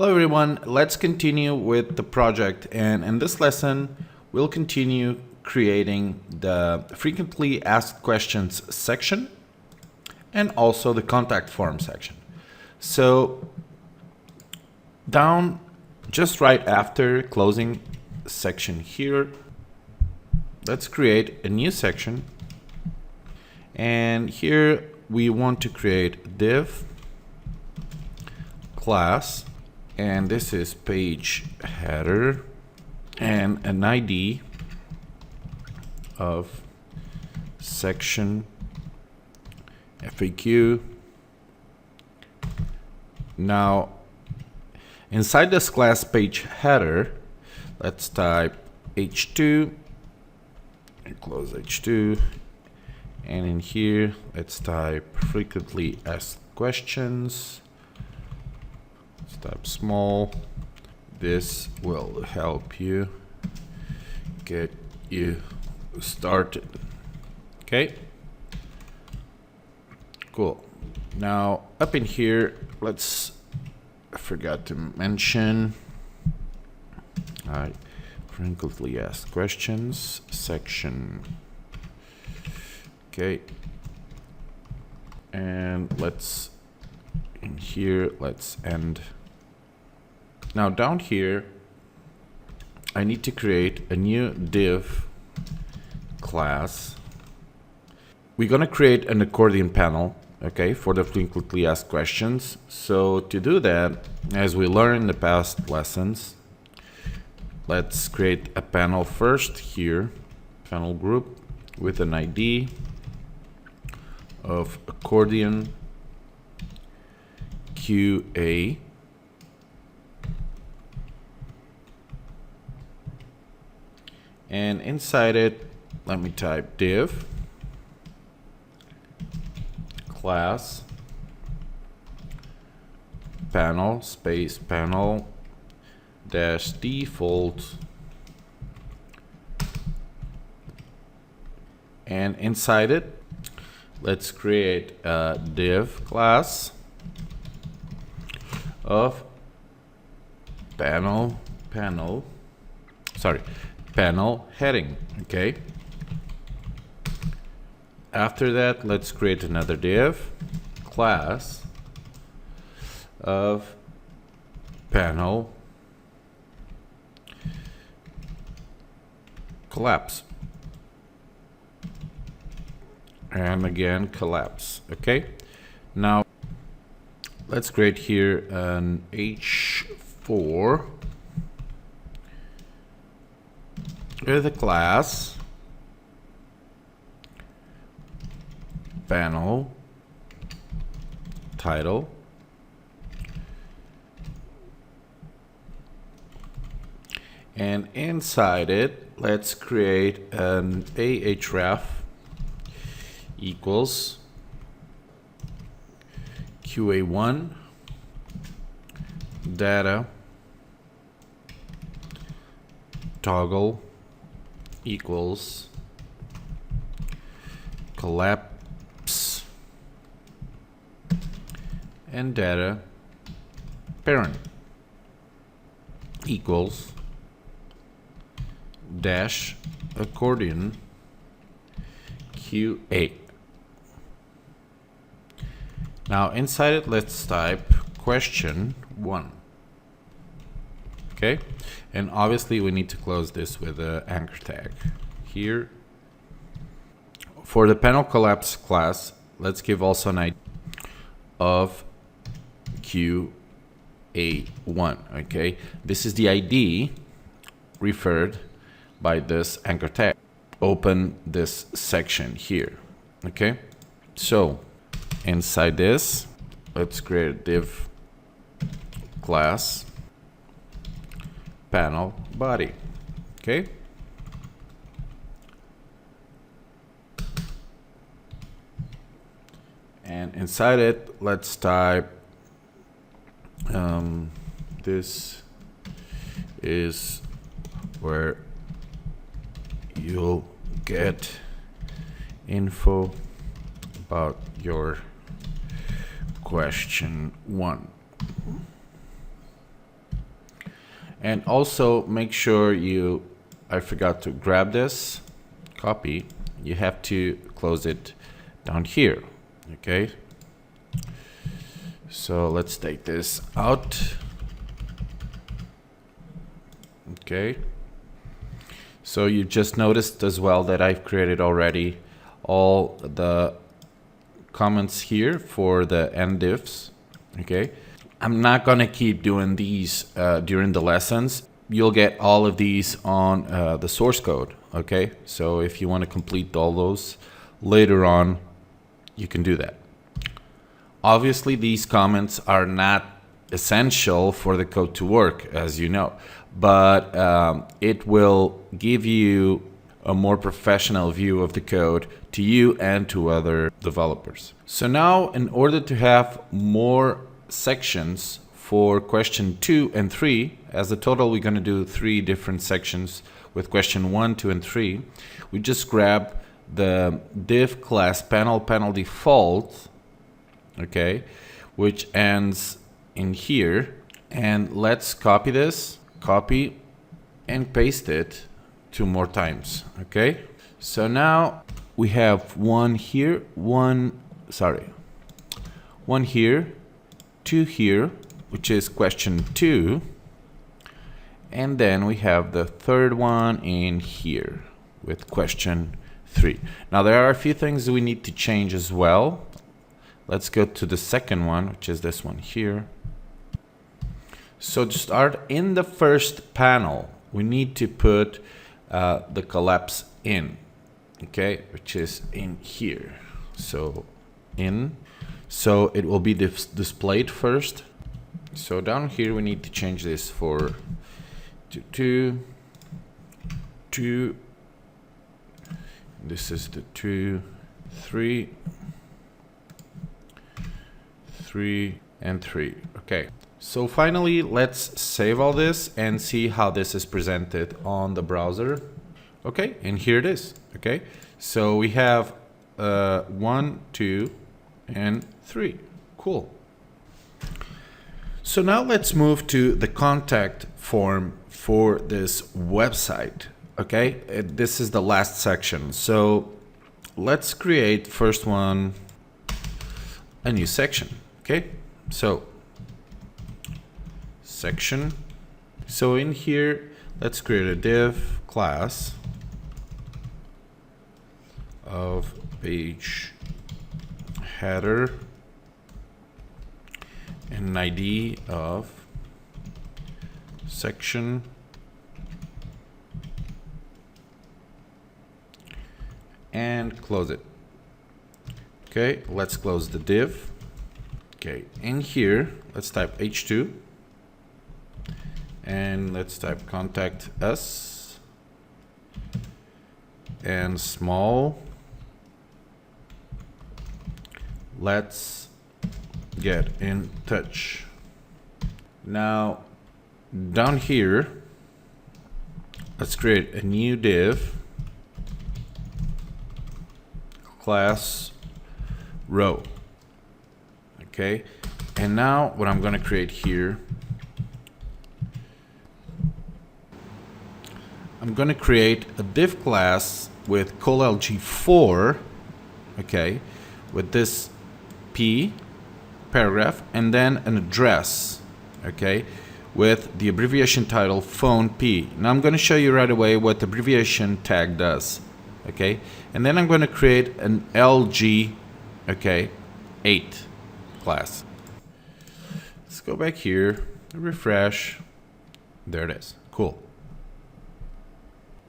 Hello everyone, let's continue with the project, and in this lesson we'll continue creating the frequently asked questions section and also the contact form section. So down just right after closing section here, let's create a new section, and here we want to create div class, and this is page header and an ID of section FAQ. Now inside this class page header, let's type h2 and close h2, and in here let's type frequently asked questions. Type small. This will help you get you started. Okay, cool. Now up in here, I forgot to mention frequently asked questions section. Okay, and in here let's end. Now down here, I need to create a new div class. We're gonna create an accordion panel, okay, for the frequently asked questions. So to do that, as we learned in the past lessons, let's create a panel first here, panel group with an ID of accordion QA. And inside it, let me type div class panel space panel dash default, and inside it, let's create a div class of panel heading. Okay, after that, let's create another div class of panel collapse, and again collapse. Okay, now let's create here an h4 with a class panel title, and inside it, let's create an ahref equals qa1 data toggle equals collapse, and data parent equals dash accordion QA. Now inside it, let's type question 1. Okay, and obviously we need to close this with an anchor tag here. For the panel collapse class, let's give also an ID of QA1. Okay, this is the ID referred by this anchor tag. Open this section here. Okay, so inside this, let's create a div class panel body. Okay, and inside it, let's type this is where you'll get info about your question 1. And also make sure I forgot to grab this, copy, you have to close it down here, okay? So let's take this out, okay? So you just noticed as well that I've created already all the comments here for the end diffs, okay? I'm not gonna keep doing these during the lessons. You'll get all of these on the source code, okay? So if you want to complete all those later on, you can do that. Obviously, these comments are not essential for the code to work, as you know, but it will give you a more professional view of the code to you and to other developers. So now, in order to have more sections for question 2 and 3, as a total we're going to do 3 different sections with question 1, 2, and 3, we just grab the div class panel default, okay, which ends in here, and let's copy this, copy and paste it 2 more times, okay? So now we have one here, one here, 2 here, which is question 2, and then we have the third one in here with question 3. Now there are a few things we need to change as well. Let's go to the second one, which is this one here. So to start, in the first panel, we need to put the collapse in, okay, which is in here. So in, so it will be displayed first. So down here we need to change this for 2, this is the 2, 3, 3, and 3. Okay. So finally, let's save all this and see how this is presented on the browser. Okay, and here it is. Okay, so we have 1, 2, and 3. Cool. So now let's move to the contact form for this website. Okay, this is the last section. So let's create first one, a new section. Okay, so section. So in here, let's create a div class of page header and an ID of section and close it. Okay, let's close the div. Okay, in here, let's type h2 and let's type contact us and small. Let's get in touch. Now down here, let's create a new div class row. Okay, and now what I'm going to create here, I'm going to create a div class with colLG4, okay, with this p paragraph and then an address, okay, with the abbreviation title phone p. Now I'm going to show you right away what the abbreviation tag does, okay, and then I'm going to create an LG, okay, 8 class. Let's go back here, refresh. There it is. Cool.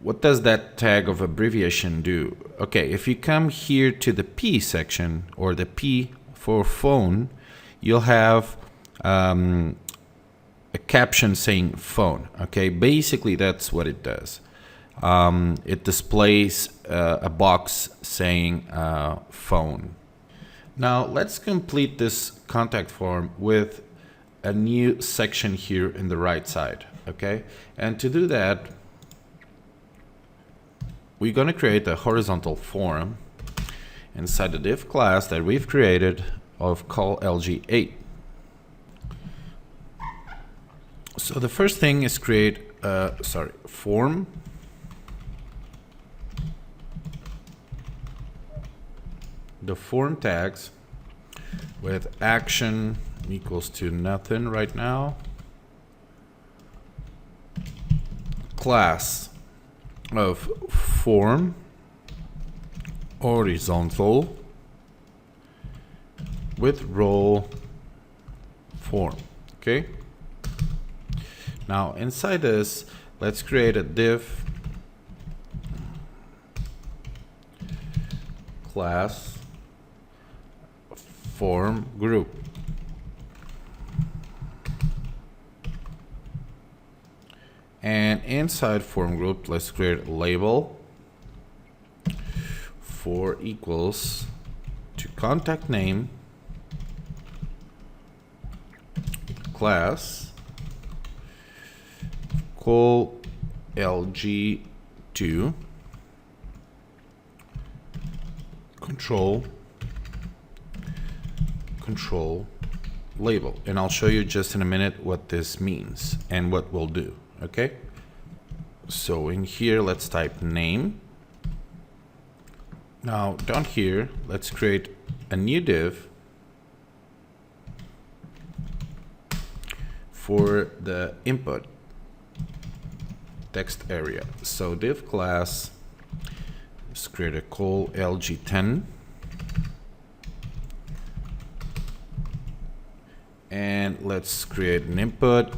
What does that tag of abbreviation do? Okay, if you come here to the P section, or the P for phone, you'll have a caption saying phone. Okay, basically that's what it does. It displays a box saying phone. Now let's complete this contact form with a new section here in the right side. Okay, and to do that, we're going to create a horizontal form inside the div class that we've created of colLG8. So the first thing is create a form. The form tags with action equals to nothing right now. Class of form horizontal with role form. Okay. Now inside this, let's create a div class form group. And inside form group, let's create a label for equals to contact name class call LG2 control label. And I'll show you just in a minute what this means and what we'll do. Okay, so in here, let's type name. Now down here, let's create a new div for the input text area. So div class, let's create a call LG10. And let's create an input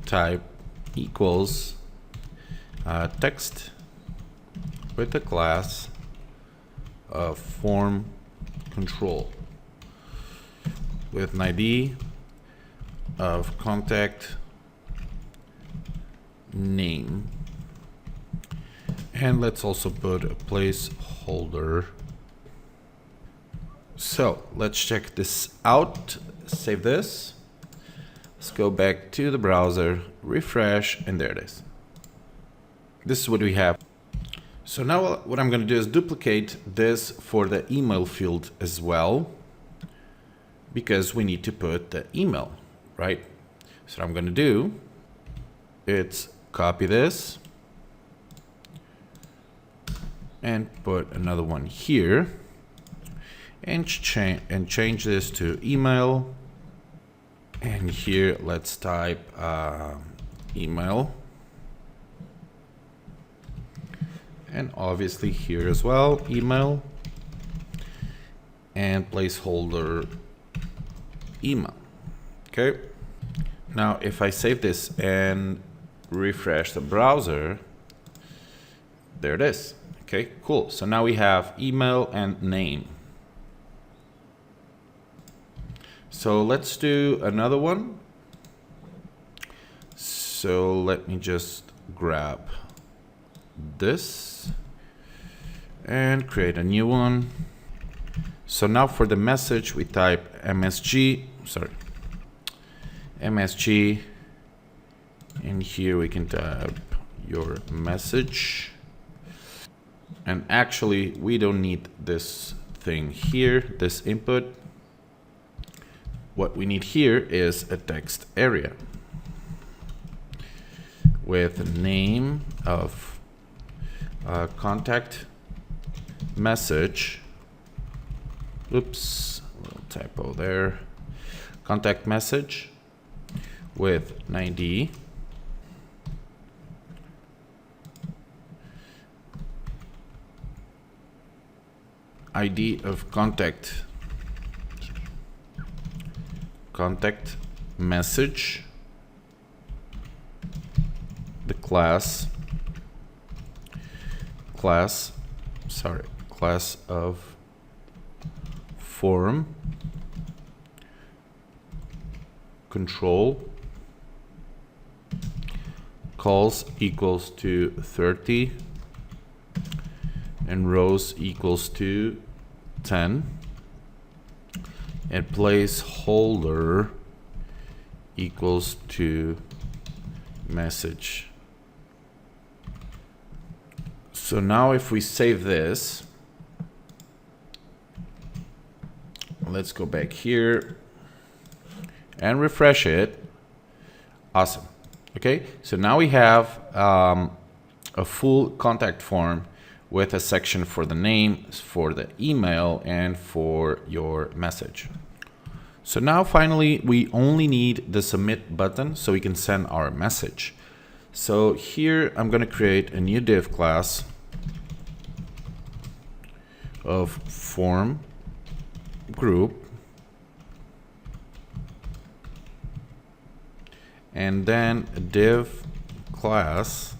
type equals text with the class of form control with an ID of contact name. And let's also put a placeholder. So let's check this out. Save this. Let's go back to the browser, refresh, and there it is. This is what we have. So now what I'm going to do is duplicate this for the email field as well, because we need to put the email, right? So what I'm going to do is copy this and put another one here and change this to email. And here, let's type email. And obviously here as well, email. And placeholder email. Okay. Now, if I save this and refresh the browser, there it is. Okay, cool. So now we have email and name. So let's do another one. So let me just grab this and create a new one. So now for the message, we type MSG, and here we can type your message. And actually, we don't need this thing here, this input. What we need here is a text area with a name of contact message. Oops, a little typo there. Contact message with an ID. ID of contact message, the class of form control calls equals to 30 and rows equals to 10. And placeholder equals to message. So now if we save this, let's go back here and refresh it. Awesome. Okay, so now we have a full contact form with a section for the name, for the email, and for your message. So now finally, we only need the submit button so we can send our message. So here I'm going to create a new div class of form group, and then a div class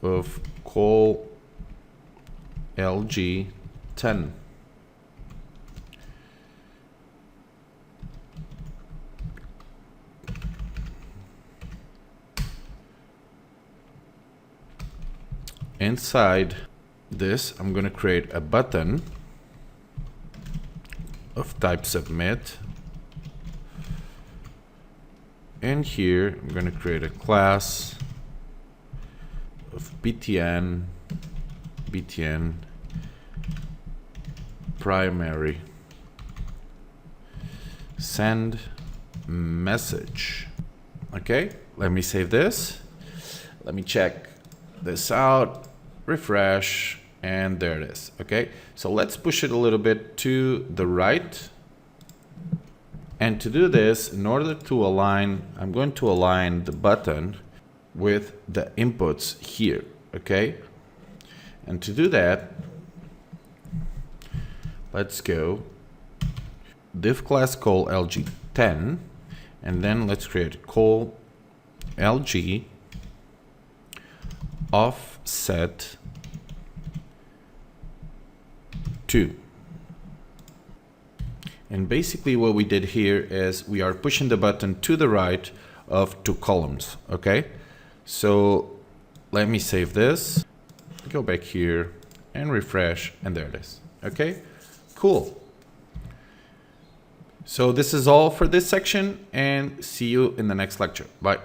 of call LG10. Inside this, I'm going to create a button of type submit. And here I'm going to create a class of btn primary send message. Okay, let me save this. Let me check this out, refresh, and there it is. Okay, so let's push it a little bit to the right. And to do this, in order to align, I'm going to align the button with the inputs here, okay? And to do that, let's go div class call LG10, and then let's create call LG offset 2. And basically what we did here is we are pushing the button to the right of 2 columns, okay? So let me save this, go back here and refresh, and there it is, okay? Cool. So this is all for this section, and see you in the next lecture. Bye.